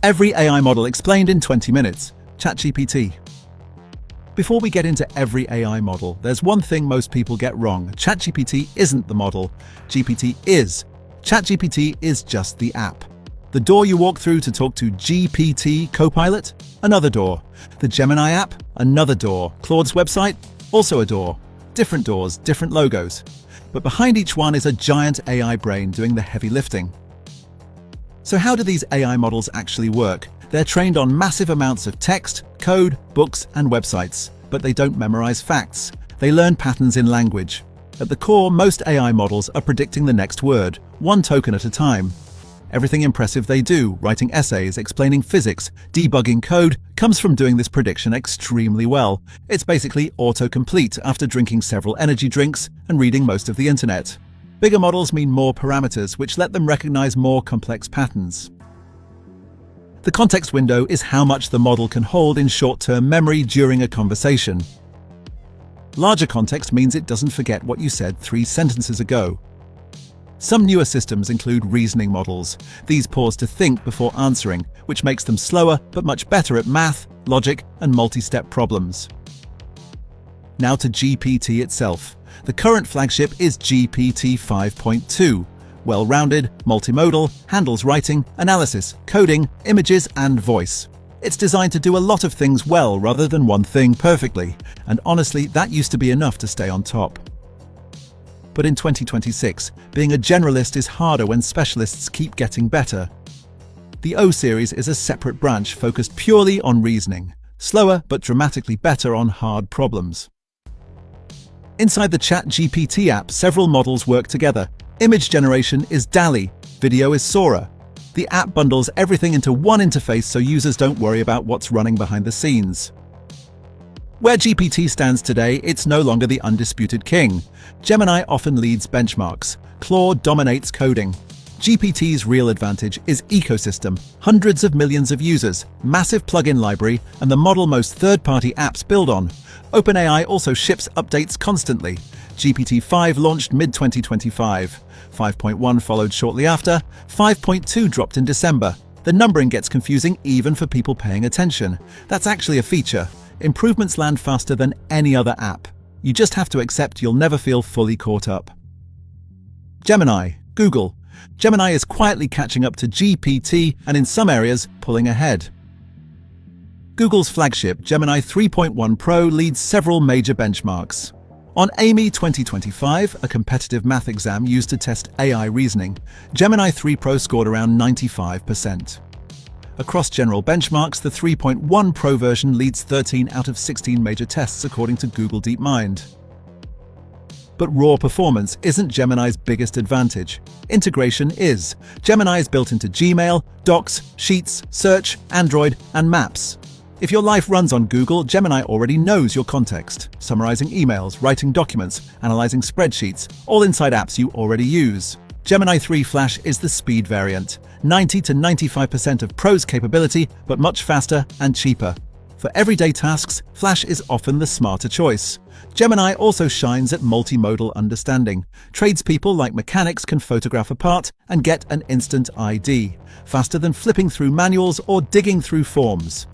Every AI model explained in 20 minutes. ChatGPT. Before we get into every AI model, there's one thing most people get wrong. ChatGPT isn't the model. GPT is. ChatGPT is just the app. The door you walk through to talk to GPT Copilot? Another door. The Gemini app? Another door. Claude's website? Also a door. Different doors, different logos. But behind each one is a giant AI brain doing the heavy lifting. So how do these AI models actually work? They're trained on massive amounts of text, code, books, and websites, but they don't memorize facts. They learn patterns in language. At the core, most AI models are predicting the next word, one token at a time. Everything impressive they do, writing essays, explaining physics, debugging code, comes from doing this prediction extremely well. It's basically autocomplete after drinking several energy drinks and reading most of the internet. Bigger models mean more parameters, which let them recognize more complex patterns. The context window is how much the model can hold in short-term memory during a conversation. Larger context means it doesn't forget what you said 3 sentences ago. Some newer systems include reasoning models. These pause to think before answering, which makes them slower but much better at math, logic, and multi-step problems. Now to GPT itself. The current flagship is GPT 5.2. Well-rounded, multimodal, handles writing, analysis, coding, images, and voice. It's designed to do a lot of things well rather than one thing perfectly, and honestly, that used to be enough to stay on top. But in 2026, being a generalist is harder when specialists keep getting better. The O series is a separate branch focused purely on reasoning, slower but dramatically better on hard problems. Inside the ChatGPT app, several models work together. Image generation is DALL-E, video is Sora. The app bundles everything into one interface so users don't worry about what's running behind the scenes. Where GPT stands today, it's no longer the undisputed king. Gemini often leads benchmarks. Claude dominates coding. GPT's real advantage is ecosystem, hundreds of millions of users, massive plugin library, and the model most third-party apps build on. OpenAI also ships updates constantly. GPT-5 launched mid-2025. 5.1 followed shortly after. 5.2 dropped in December. The numbering gets confusing even for people paying attention. That's actually a feature. Improvements land faster than any other app. You just have to accept you'll never feel fully caught up. Gemini, Google. Gemini is quietly catching up to GPT and in some areas pulling ahead. Google's flagship Gemini 3.1 Pro leads several major benchmarks. On AIME 2025, a competitive math exam used to test AI reasoning, Gemini 3 Pro scored around 95%. Across general benchmarks, the 3.1 Pro version leads 13 out of 16 major tests according to Google DeepMind. But raw performance isn't Gemini's biggest advantage. Integration is. Gemini is built into Gmail, Docs, Sheets, Search, Android, and Maps. If your life runs on Google, Gemini already knows your context, summarizing emails, writing documents, analyzing spreadsheets, all inside apps you already use. Gemini 3 Flash is the speed variant, 90 to 95% of Pro's capability, but much faster and cheaper. For everyday tasks, Flash is often the smarter choice. Gemini also shines at multimodal understanding. Tradespeople like mechanics can photograph a part and get an instant ID, faster than flipping through manuals or digging through forms.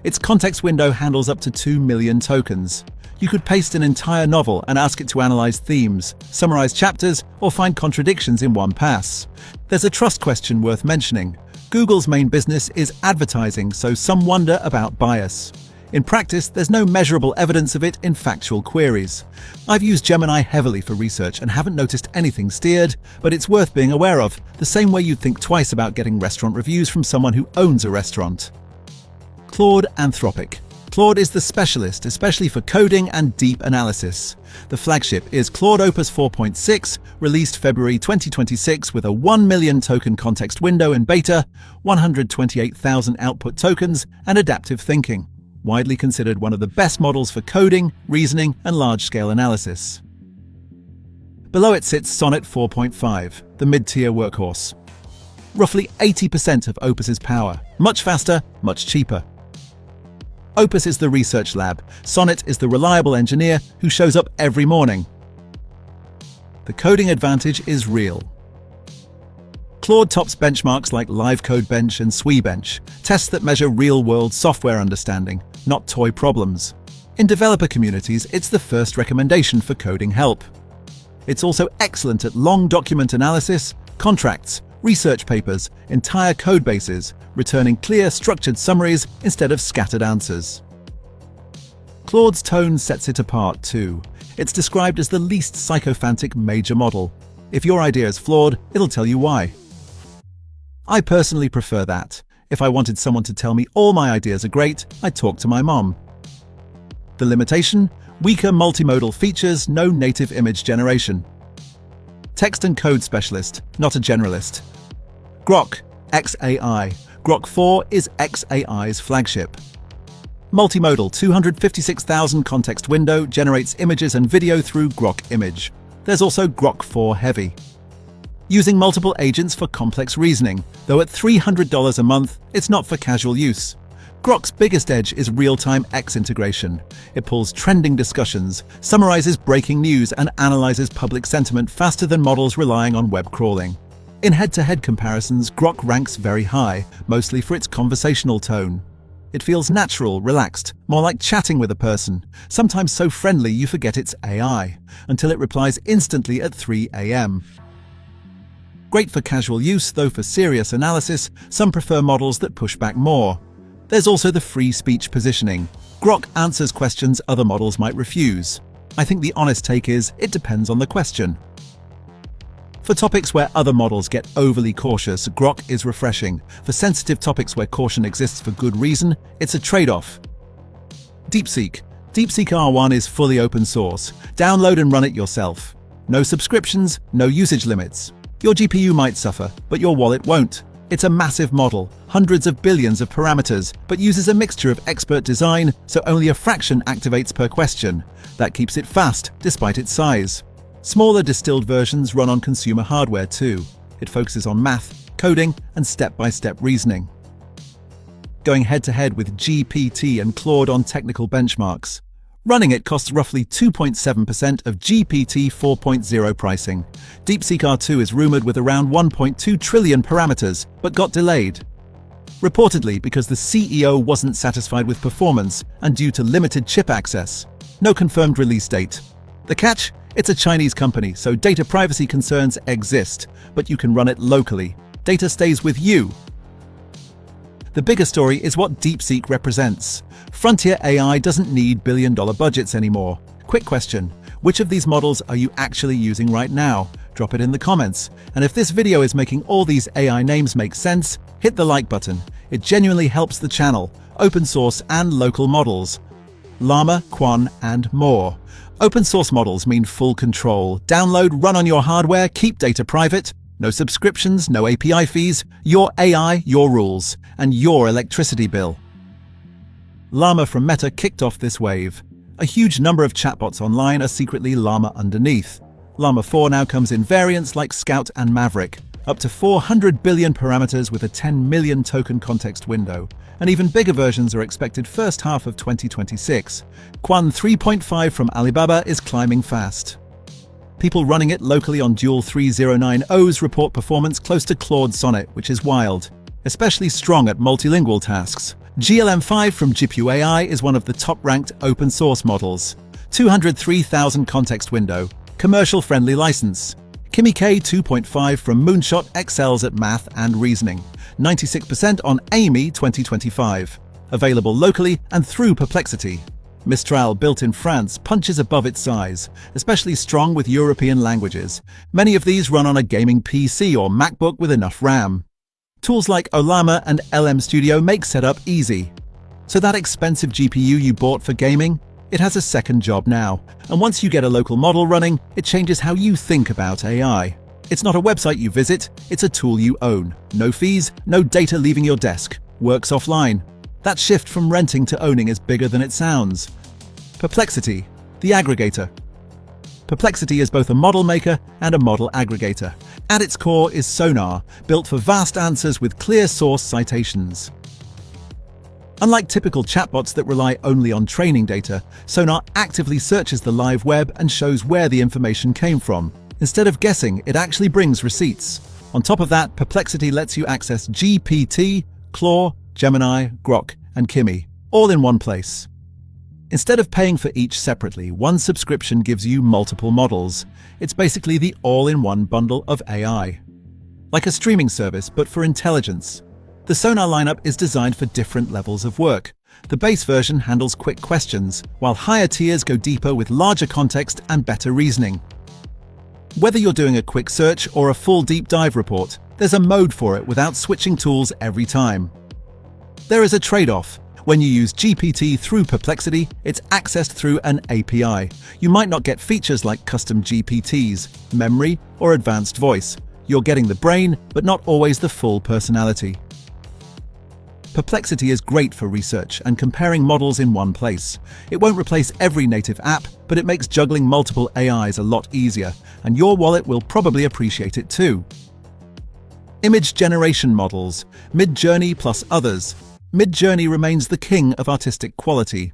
Its context window handles up to 2 million tokens. You could paste an entire novel and ask it to analyze themes, summarize chapters, or find contradictions in one pass. There's a trust question worth mentioning. Google's main business is advertising, so some wonder about bias. In practice, there's no measurable evidence of it in factual queries. I've used Gemini heavily for research and haven't noticed anything steered, but it's worth being aware of, the same way you'd think twice about getting restaurant reviews from someone who owns a restaurant. Claude Anthropic. Claude is the specialist, especially for coding and deep analysis. The flagship is Claude Opus 4.6, released February 2026 with a 1 million token context window in beta, 128,000 output tokens, and adaptive thinking. Widely considered one of the best models for coding, reasoning, and large-scale analysis. Below it sits Sonnet 4.5, the mid-tier workhorse. Roughly 80% of Opus's power, much faster, much cheaper. Opus is the research lab. Sonnet is the reliable engineer who shows up every morning. The coding advantage is real. Claude tops benchmarks like LiveCodeBench and SweBench, tests that measure real-world software understanding, not toy problems. In developer communities, it's the first recommendation for coding help. It's also excellent at long document analysis, contracts, research papers, entire code bases, returning clear, structured summaries instead of scattered answers. Claude's tone sets it apart too. It's described as the least sycophantic major model. If your idea is flawed, it'll tell you why. I personally prefer that. If I wanted someone to tell me all my ideas are great, I'd talk to my mom. The limitation? Weaker multimodal features, no native image generation. Text and code specialist, not a generalist. Grok, XAI. Grok 4 is XAI's flagship. Multimodal 256,000 context window generates images and video through Grok Image. There's also Grok 4 Heavy. Using multiple agents for complex reasoning, though at $300 a month, it's not for casual use. Grok's biggest edge is real-time X integration. It pulls trending discussions, summarizes breaking news, and analyzes public sentiment faster than models relying on web crawling. In head-to-head comparisons, Grok ranks very high, mostly for its conversational tone. It feels natural, relaxed, more like chatting with a person, sometimes so friendly you forget it's AI, until it replies instantly at 3 a.m. Great for casual use, though for serious analysis, some prefer models that push back more. There's also the free speech positioning. Grok answers questions other models might refuse. I think the honest take is, it depends on the question. For topics where other models get overly cautious, Grok is refreshing. For sensitive topics where caution exists for good reason, it's a trade-off. DeepSeek. DeepSeek R1 is fully open source. Download and run it yourself. No subscriptions, no usage limits. Your GPU might suffer, but your wallet won't. It's a massive model, hundreds of billions of parameters, but uses a mixture of expert design, so only a fraction activates per question. That keeps it fast, despite its size. Smaller distilled versions run on consumer hardware too. It focuses on math, coding, and step-by-step reasoning. Going head-to-head with GPT and Claude on technical benchmarks. Running it costs roughly 2.7% of GPT 4.0 pricing. DeepSeek R2 is rumored with around 1.2 trillion parameters, but got delayed. Reportedly because the CEO wasn't satisfied with performance and due to limited chip access. No confirmed release date. The catch? It's a Chinese company, so data privacy concerns exist, but you can run it locally. Data stays with you. The bigger story is what DeepSeek represents. Frontier AI doesn't need billion-dollar budgets anymore. Quick question, which of these models are you actually using right now? Drop it in the comments. And if this video is making all these AI names make sense, hit the like button. It genuinely helps the channel. Open source and local models. Llama, Quan, and more. Open source models mean full control. Download, run on your hardware, keep data private. No subscriptions, no API fees. Your AI, your rules, and your electricity bill. Llama from Meta kicked off this wave. A huge number of chatbots online are secretly Llama underneath. Llama 4 now comes in variants like Scout and Maverick, up to 400 billion parameters with a 10 million token context window. And even bigger versions are expected first half of 2026. Quan 3.5 from Alibaba is climbing fast. People running it locally on dual 3090s report performance close to Claude Sonnet, which is wild, especially strong at multilingual tasks. GLM5 from GPU.AI is one of the top-ranked open-source models. 203,000 context window, commercial-friendly license. Kimi K 2.5 from Moonshot excels at math and reasoning. 96% on AMI 2025. Available locally and through Perplexity. Mistral, built in France, punches above its size, especially strong with European languages. Many of these run on a gaming PC or MacBook with enough RAM. Tools like Ollama and LM Studio make setup easy. So that expensive GPU you bought for gaming, it has a second job now. And once you get a local model running, it changes how you think about AI. It's not a website you visit, it's a tool you own. No fees, no data leaving your desk. Works offline. That shift from renting to owning is bigger than it sounds. Perplexity, the aggregator. Perplexity is both a model maker and a model aggregator. At its core is Sonar, built for vast answers with clear source citations. Unlike typical chatbots that rely only on training data, Sonar actively searches the live web and shows where the information came from. Instead of guessing, it actually brings receipts. On top of that, Perplexity lets you access GPT, Claude, Gemini, Grok, and XAI, all in one place. Instead of paying for each separately, one subscription gives you multiple models. It's basically the all-in-one bundle of AI. Like a streaming service, but for intelligence. The Sonar lineup is designed for different levels of work. The base version handles quick questions, while higher tiers go deeper with larger context and better reasoning. Whether you're doing a quick search or a full deep dive report, there's a mode for it without switching tools every time. There is a trade-off. When you use GPT through Perplexity, it's accessed through an API. You might not get features like custom GPTs, memory, or advanced voice. You're getting the brain, but not always the full personality. Perplexity is great for research and comparing models in one place. It won't replace every native app, but it makes juggling multiple AIs a lot easier, and your wallet will probably appreciate it too. Image generation models, Midjourney plus others. Midjourney remains the king of artistic quality.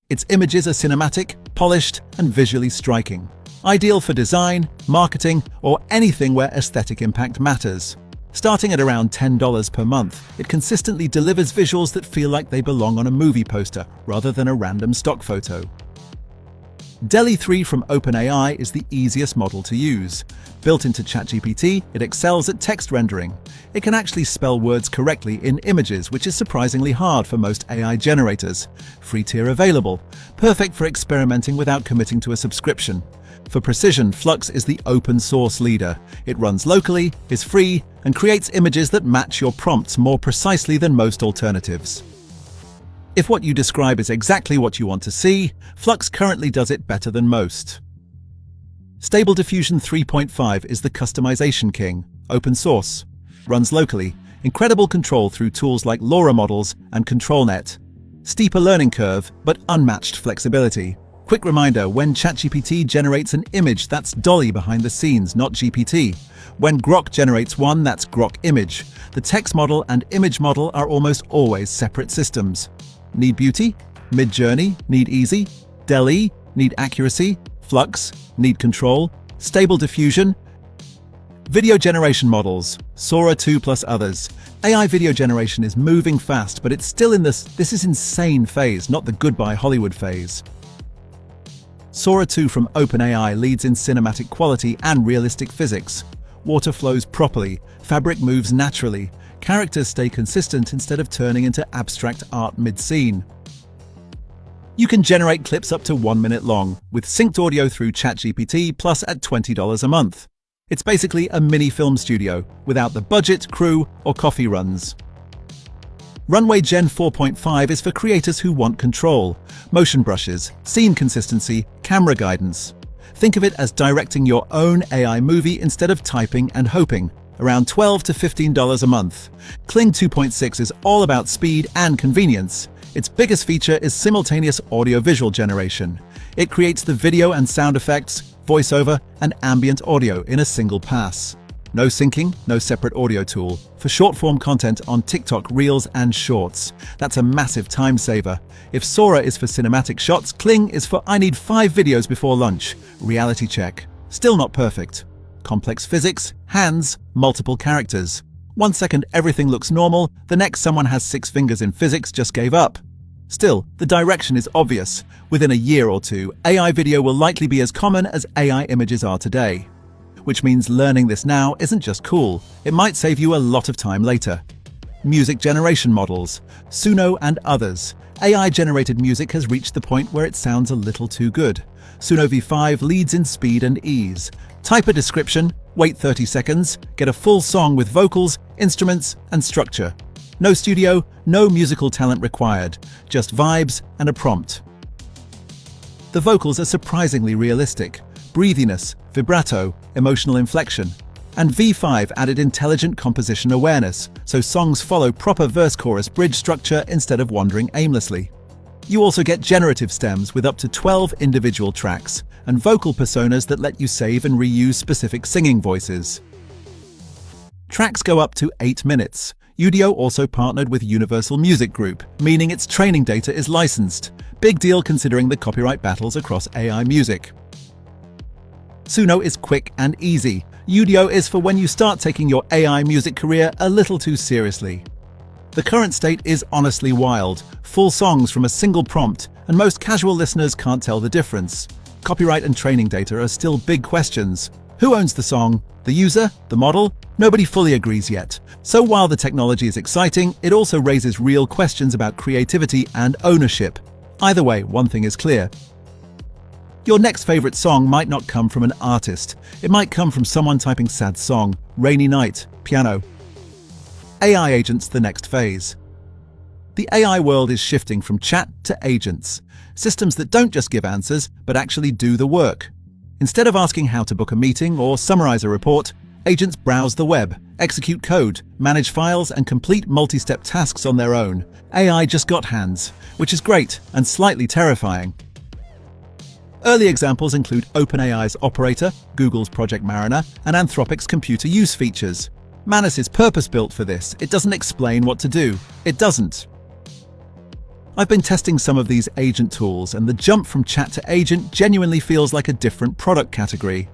Its images are cinematic, polished, and visually striking. Ideal for design, marketing, or anything where aesthetic impact matters. Starting at around $10 per month, it consistently delivers visuals that feel like they belong on a movie poster rather than a random stock photo. DALL-E 3 from OpenAI is the easiest model to use. Built into ChatGPT, it excels at text rendering. It can actually spell words correctly in images, which is surprisingly hard for most AI generators. Free tier available. Perfect for experimenting without committing to a subscription. For precision, Flux is the open source leader. It runs locally, is free, and creates images that match your prompts more precisely than most alternatives. If what you describe is exactly what you want to see, Flux currently does it better than most. Stable Diffusion 3.5 is the customization king, open source, runs locally, incredible control through tools like LoRa models and ControlNet. Steeper learning curve, but unmatched flexibility. Quick reminder, when ChatGPT generates an image, that's DALL-E behind the scenes, not GPT. When Grok generates one, that's Grok image. The text model and image model are almost always separate systems. Need beauty? Midjourney? Need easy? DALL-E? Need accuracy? Flux? Need control? Stable diffusion? Video generation models, Sora 2 plus others. AI video generation is moving fast, but it's still in this is insane phase, not the goodbye Hollywood phase. Sora 2 from OpenAI leads in cinematic quality and realistic physics. Water flows properly, fabric moves naturally, characters stay consistent instead of turning into abstract art mid-scene. You can generate clips up to 1 minute long, with synced audio through ChatGPT plus at $20 a month. It's basically a mini film studio, without the budget, crew, or coffee runs. Runway Gen 4.5 is for creators who want control, motion brushes, scene consistency, camera guidance. Think of it as directing your own AI movie instead of typing and hoping. Around $12 to $15 a month. Kling 2.6 is all about speed and convenience. Its biggest feature is simultaneous audio-visual generation. It creates the video and sound effects, voiceover, and ambient audio in a single pass. No syncing, no separate audio tool. For short-form content on TikTok, Reels, and Shorts. That's a massive time saver. If Sora is for cinematic shots, Kling is for I need 5 videos before lunch. Reality check. Still not perfect. Complex physics, hands, multiple characters. 1 second everything looks normal, the next someone has 6 fingers in physics just gave up. Still, the direction is obvious. Within a year or two, AI video will likely be as common as AI images are today. Which means learning this now isn't just cool, it might save you a lot of time later. Music generation models, Suno and others. AI-generated music has reached the point where it sounds a little too good. Suno V5 leads in speed and ease. Type a description, wait 30 seconds, get a full song with vocals, instruments, and structure. No studio, no musical talent required, just vibes and a prompt. The vocals are surprisingly realistic. Breathiness, vibrato, emotional inflection. And V5 added intelligent composition awareness, so songs follow proper verse-chorus bridge structure instead of wandering aimlessly. You also get generative stems with up to 12 individual tracks, and vocal personas that let you save and reuse specific singing voices. Tracks go up to 8 minutes. Udio also partnered with Universal Music Group, meaning its training data is licensed. Big deal considering the copyright battles across AI music. Suno is quick and easy. Udio is for when you start taking your AI music career a little too seriously. The current state is honestly wild. Full songs from a single prompt, and most casual listeners can't tell the difference. Copyright and training data are still big questions. Who owns the song? The user? The model? Nobody fully agrees yet. So while the technology is exciting, it also raises real questions about creativity and ownership. Either way, one thing is clear. Your next favorite song might not come from an artist. It might come from someone typing sad song, rainy night, piano. AI agents, the next phase. The AI world is shifting from chat to agents. Systems that don't just give answers, but actually do the work. Instead of asking how to book a meeting or summarize a report, agents browse the web, execute code, manage files, and complete multi-step tasks on their own. AI just got hands, which is great and slightly terrifying. Early examples include OpenAI's Operator, Google's Project Mariner, and Anthropic's computer use features. Manus is purpose-built for this. It doesn't explain what to do. It doesn't. I've been testing some of these agent tools, and the jump from chat to agent genuinely feels like a different product category.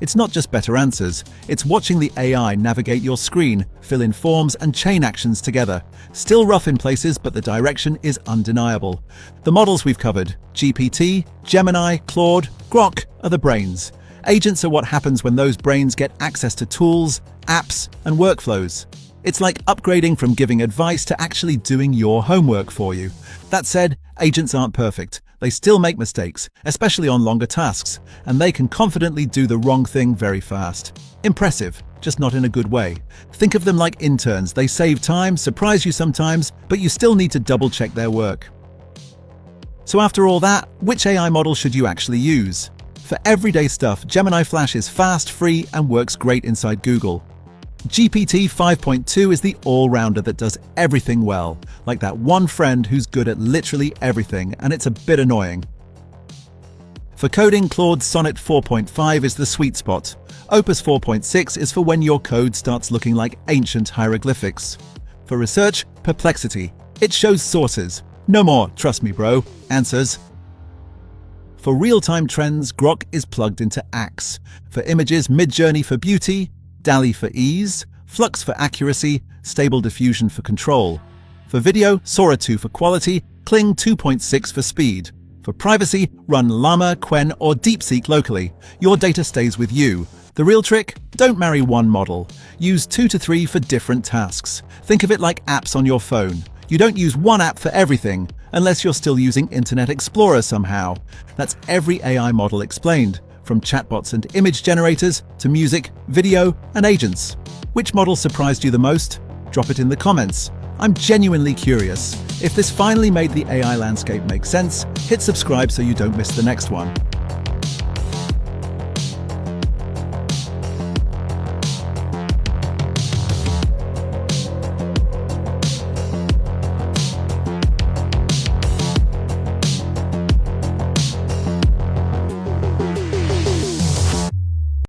It's not just better answers, it's watching the AI navigate your screen, fill in forms, and chain actions together. Still rough in places, but the direction is undeniable. The models we've covered, GPT, Gemini, Claude, Grok, are the brains. Agents are what happens when those brains get access to tools, apps, and workflows. It's like upgrading from giving advice to actually doing your homework for you. That said, agents aren't perfect. They still make mistakes, especially on longer tasks, and they can confidently do the wrong thing very fast. Impressive, just not in a good way. Think of them like interns. They save time, surprise you sometimes, but you still need to double-check their work. So after all that, which AI model should you actually use? For everyday stuff, Gemini Flash is fast, free, and works great inside Google. GPT 5.2 is the all-rounder that does everything well, like that one friend who's good at literally everything, and it's a bit annoying. For coding, Claude's Sonnet 4.5 is the sweet spot. Opus 4.6 is for when your code starts looking like ancient hieroglyphics. For research, Perplexity. It shows sources. No more, trust me bro, answers. For real-time trends, Grok is plugged into Axe. For images, Midjourney for beauty, DALL-E for ease, Flux for accuracy, Stable Diffusion for control. For video, Sora 2 for quality, Kling 2.6 for speed. For privacy, run Llama, Qwen, or DeepSeek locally. Your data stays with you. The real trick? Don't marry one model. Use 2 to 3 for different tasks. Think of it like apps on your phone. You don't use one app for everything, unless you're still using Internet Explorer somehow. That's every AI model explained. From chatbots and image generators to music, video, and agents. Which model surprised you the most? Drop it in the comments. I'm genuinely curious. If this finally made the AI landscape make sense, hit subscribe so you don't miss the next one.